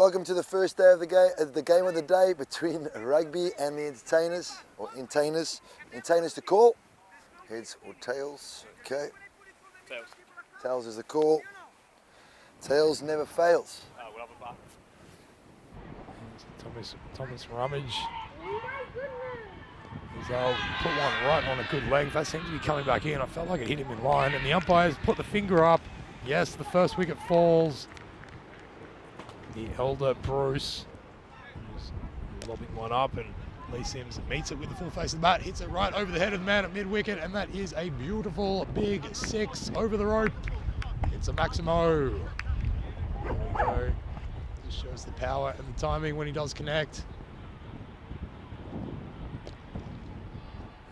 Welcome to the first day of the game of the day between rugby and the entertainers, or entertainers. Entertainers to call. Heads or tails. Okay. Tails. Tails is the call. Tails never fails. We'll have a bat. Thomas Rummage. They'll put one right on a good leg. That seems to be coming back in. I felt like it hit him in line, and the umpires put the finger up. Yes, the first wicket falls. The elder Bruce is lobbing one up, and Lee Sims meets it with the full face of the bat, hits it right over the head of the man at mid-wicket, and that is a beautiful big six over the rope. It's a Maximo. There we go. Just shows the power and the timing when he does connect.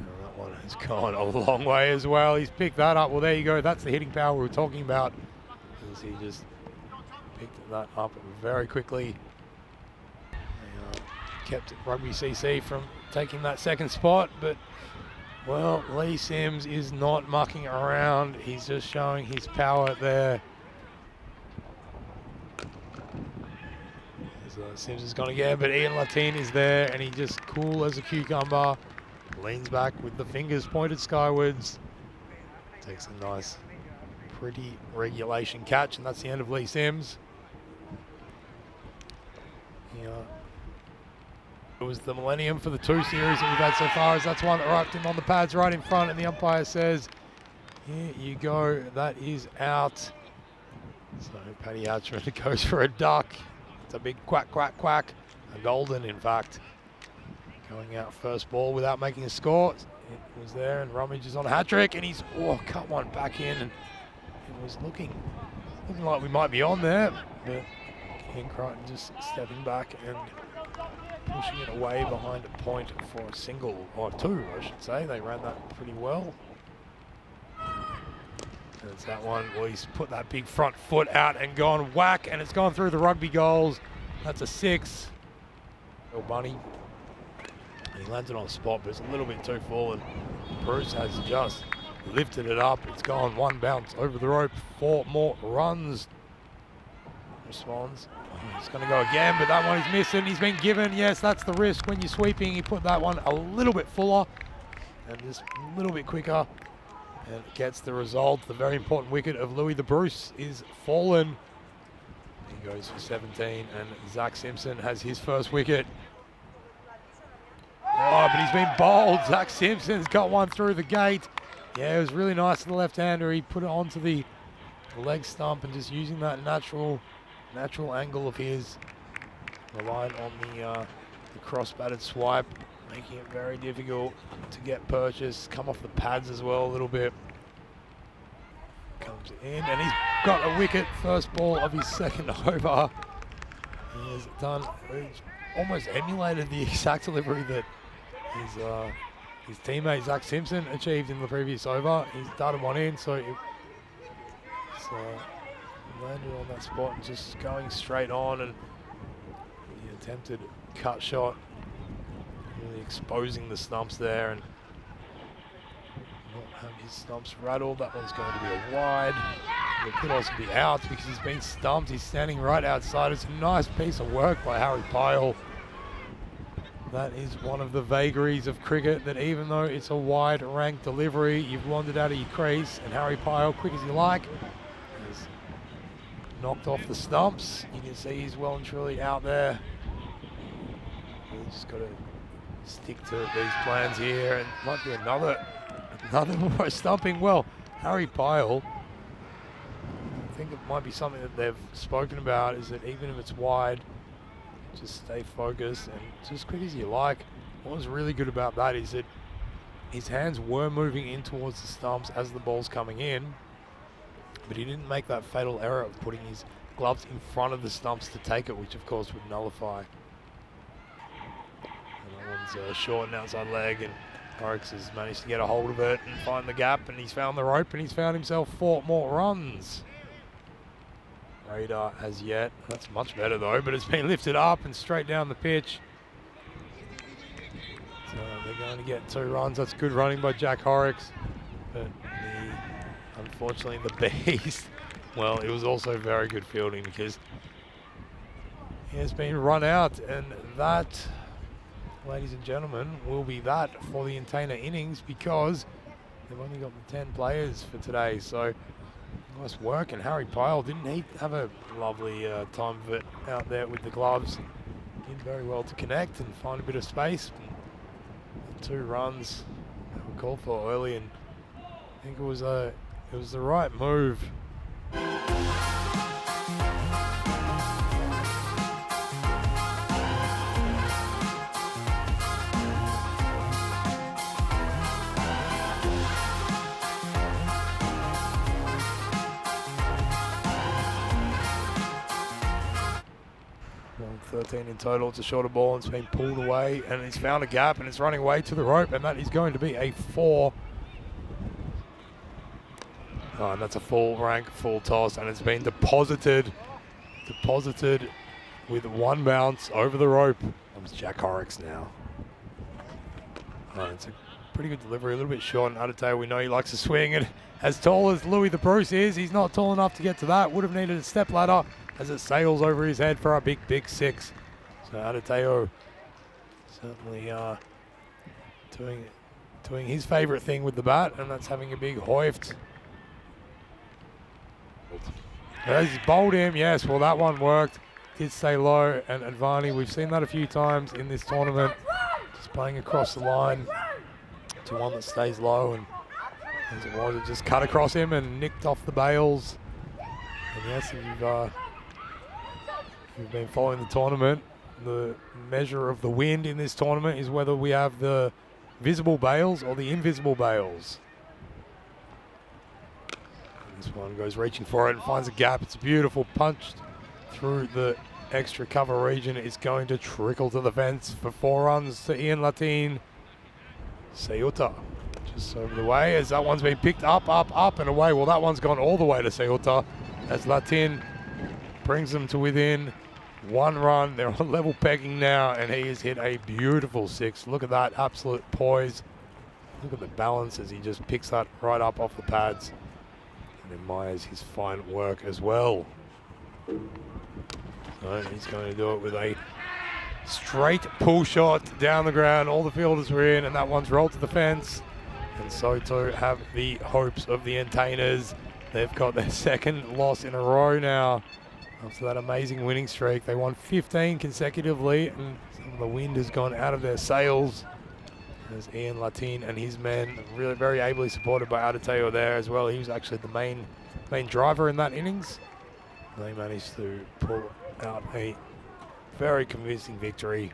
And that one has gone a long way as well. He's picked that up. Well, there you go. That's the hitting power we were talking about. As he just picked that up very quickly. They kept Rugby CC from taking that second spot, but well, Lee Sims is not mucking around. He's just showing his power there. Sims is going to get, but Ian Latine is there, and he just cool as a cucumber. Leans back with the fingers pointed skywards. Takes a nice, pretty regulation catch, and that's the end of Lee Sims. Yeah. It was the millennium for the two series that we've had so far, as that's one that rocked him on the pads right in front, and the umpire says, here you go, that is out. So Paddy Hatchman goes for a duck. It's a big quack, quack, quack. A golden, in fact. Going out first ball without making a score. It was there, and Rummage is on a hat-trick, and he's, cut one back in, and it was looking like we might be on there, but Ken Crichton just stepping back and pushing it away behind a point for a single, or two, I should say. They ran that pretty well. And it's that one where he's put that big front foot out and gone whack, and it's gone through the rugby goals. That's a six. Bill Bunny. And he lands it on the spot, but it's a little bit too full, and Bruce has just lifted it up. It's gone one bounce over the rope. 4 more runs. Responds. He's going to go again, but that one is missing. He's been given. Yes, that's the risk when you're sweeping. He put that one a little bit fuller and just a little bit quicker, and gets the result. The very important wicket of Louis the Bruce is fallen. He goes for 17, and Zach Simpson has his first wicket. Oh, but he's been bowled. Zach Simpson's got one through the gate. Yeah, it was really nice to the left-hander. He put it onto the leg stump and just using that natural angle of his, relying on the cross-batted swipe, making it very difficult to get purchase. Come off the pads as well a little bit. Comes in, and he's got a wicket. First ball of his second over. He has done, he's almost emulated the exact delivery that his teammate Zach Simpson achieved in the previous over. He's darted one in, so it's landed on that spot and just going straight on, and the attempted cut shot really exposing the stumps there and not have his stumps rattled. That one's going to be a wide. It could also be out because he's been stumped. He's standing right outside. It's a nice piece of work by Harry Pyle. That is one of the vagaries of cricket, that even though it's a wide rank delivery, you've wandered out of your crease, and Harry Pyle, quick as you like, has knocked off the stumps. You can see he's well and truly out there. Really just got to stick to these plans here, and might be another more stumping. Well, Harry Pyle, I think it might be something that they've spoken about, is that even if it's wide, just stay focused and just quick as you like. What was really good about that is that his hands were moving in towards the stumps as the ball's coming in, but he didn't make that fatal error of putting his gloves in front of the stumps to take it, which of course would nullify. And that one's short and outside leg, and Horrocks has managed to get a hold of it and find the gap, and he's found the rope, and he's found himself 4 more runs. Radar as yet. That's much better though, but it's been lifted up and straight down the pitch. So they're going to get 2 runs. That's good running by Jack Horrocks. But unfortunately the Beast, well, it was also very good fielding, because He has been run out, and that, ladies and gentlemen, will be that for the Intaina innings, because they've only got the 10 players for today. So nice work, and Harry Pyle, didn't he have a lovely time of it out there with the gloves? Did very well to connect and find a bit of space. And 2 runs that were called for early, and I think it was the right move. Well, 13 in total. It's a shorter ball, and it's been pulled away, and it's found a gap, and it's running away to the rope, and that is going to be a 4. Oh, and that's a full rank, full toss, and it's been deposited with 1 bounce over the rope. Comes Jack Horrocks now. Oh, it's a pretty good delivery, a little bit short, and Adetayo, we know he likes to swing, and as tall as Louis the Bruce is, he's not tall enough to get to that. Would have needed a step ladder as it sails over his head for a big, big 6. So Adetayo certainly doing his favourite thing with the bat, and that's having a big hoift. He's bowled him, yes, well that one worked. Did stay low, and Advani, we've seen that a few times in this tournament, just playing across the line to one that stays low, and as it was, it just cut across him and nicked off the bails. And yes, if you've been following the tournament, the measure of the wind in this tournament is whether we have the visible bails or the invisible bails. This one goes reaching for it and finds a gap. It's a beautiful punch through the extra cover region. It's going to trickle to the fence for 4 runs to Ian Latin. Ceuta just over the way as that one's been picked up, and away. Well, that one's gone all the way to Ceuta as Latin brings them to within 1 run. They're on level pegging now, and he has hit a beautiful 6. Look at that absolute poise. Look at the balance as he just picks that right up off the pads. And admires his fine work as well. So he's going to do it with a straight pull shot down the ground. All the fielders were in, and that one's rolled to the fence. And so too have the hopes of the Intainas. They've got their 2nd loss in a row now after that amazing winning streak. They won 15 consecutively, and some of the wind has gone out of their sails. As Ian Latin and his men, really very ably supported by Adetayo there as well. He was actually the main driver in that innings. They managed to pull out a very convincing victory.